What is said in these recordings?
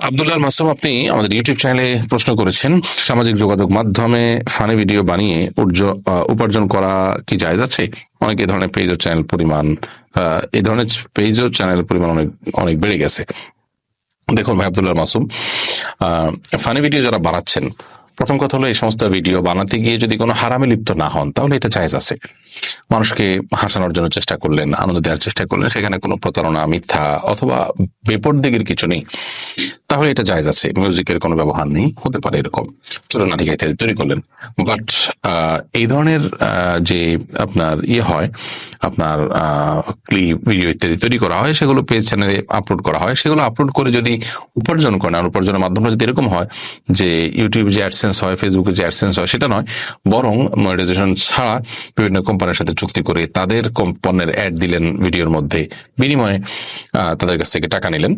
আব্দুল্লাহ মাসুম, আপনি আমাদের ইউটিউব চ্যানেলে প্রশ্ন করেছেন, সামাজিক যোগাযোগ মাধ্যমে ফানি ভিডিও বানিয়ে উপার্জন করা কি জায়েজ আছে? অনেক এই ধরনের পেজ ও চ্যানেল পরিমাণ এই ধরনের পেজ ও চ্যানেল পরিমাণ অনেক অনেক বেড়ে গেছে। দেখুন ভাই আব্দুল্লাহ মাসুম, ফানি ভিডিও যারা বানাচ্ছেন, প্রথম কথা হলো এই সমস্ত ভিডিও বানাতে গিয়ে যদি কোনো হারামে লিপ্ত না হন তাহলে এটা জায়েজ আছে। মানুষকে হাসানোর জন্য চেষ্টা করলেন, আনন্দ দেওয়ার চেষ্টা করলেন, সেখানে কোনো প্রতারণা, মিথ্যা অথবা বিপরীতের কিছু নেই, তাহলে এটা জায়েজ আছে। মিউজিকের কোনো ব্যবহার নেই, হতে পারে এরকম ছোট নাটিকা ইত্যাদি তৈরি করলেন। বাট এই ধরনের যে আপনার হয়, আপনার ক্লিপ ভিডিও ইত্যাদি তৈরি করা হয়, সেগুলো পেজ চ্যানেলে আপলোড করা হয়, সেগুলো আপলোড করে যদি উপার্জন করেন, আর উপার্জনের মাধ্যমটা যদি এরকম হয় যে ইউটিউবে যে অ্যাডসেন্স হয়, ফেসবুকে যে অ্যাডসেন্স হয়, সেটা নয়, বরং মনিটাইজেশন ছাড়া বিভিন্ন কোম্পানির সাথে চুক্তি করে তাদের পণ্যের অ্যাড দিলেন ভিডিওর মধ্যে, বিনিময়ে তাদের কাছ থেকে টাকা নিলেন,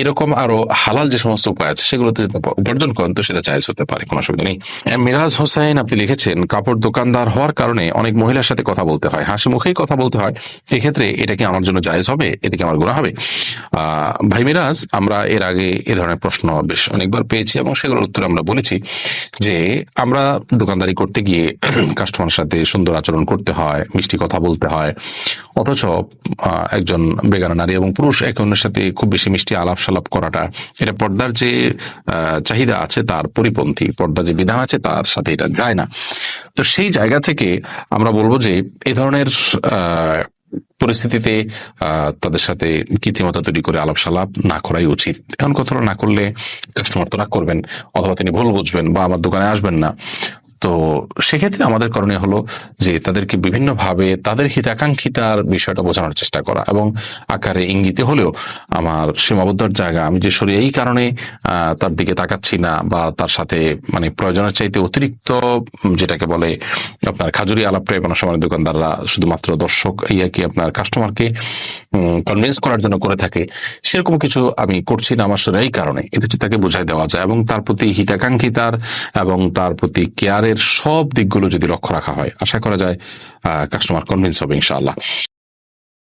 এরকম আরো হালাল যে সমস্ত উপায় আছে সেগুলোতে উপার্জন করেন, তো সেটা জায়েজ হতে পারে, কোনো অসুবিধা নেই। মিরাজ হোসেন, আপনি লিখেছেন, কাপড় দোকানদার হওয়ার কারণে অনেক মহিলার সাথে কথা বলতে হয়, হাসি মুখেই কথা বলতে হয়, এক্ষেত্রে এটা কি আমার জন্য জায়েজ হবে? এতে কি আমার গুনাহ হবে? ভাই মিরাজ, আমরা এর আগে এ ধরনের প্রশ্ন বেশ অনেকবার পেয়েছি এবং সেগুলোর উত্তরে আমরা বলেছি যে আমরা দোকানদারি করতে গিয়ে কাস্টমারের সাথে সুন্দর আচরণ করতে হয়, মিষ্টি কথা বলতে হয়, অথচ একজন বেগানা নারী এবং পুরুষ একে অন্যের সাথে খুব বেশি মিষ্টি আলাপ সালাপ করাটা, এটা পর্দার যে চাহিদা আছে তার পরিপন্থী, পর্দার যে বিধান আছে তার সাথে এটা যায় না। তো সেই জায়গা থেকে আমরা বলবো যে এই ধরনের পরিস্থিতিতে তাদের সাথে কৃত্রিমতা তৈরি করে আলাপ সালাপ না করাই উচিত। এখন কথা না করলে কাস্টমার তো রাগ করবেন, অথবা তিনি ভুল বুঝবেন বা আমার দোকানে আসবেন না। তো সেক্ষেত্রে আমাদের করণীয় হলো যে তাদেরকে বিভিন্নভাবে তাদের হিতাকাঙ্ক্ষিতার বিষয়টা বোঝানোর চেষ্টা করা, এবং আকারে ইঙ্গিতে হলেও আমার সীমাবদ্ধর জায়গা আমি যে সরি এই কারণে তার দিকে তাকাচ্ছি না, বা তার সাথে মানে প্রয়োজনের চাইতে অতিরিক্ত, যেটাকে বলে আপনার খাজুরি আলাপ প্রায় কোনো সময় দোকানদাররা শুধুমাত্র দর্শক কি আপনার কাস্টমারকে কনভিন্স করার জন্য করে থাকে, সেরকম কিছু আমি করছি না আমার সরি এই কারণে, এটা যদি তাকে বোঝাই দেওয়া যায় এবং তার প্রতি হিতাকাঙ্ক্ষিতার এবং তার প্রতি কেয়ারের সব দিকগুলো যদি লক্ষ্য রাখা হয়, আশা করা যায় কাস্টমার কনভিন্স হবে ইনশাআল্লাহ।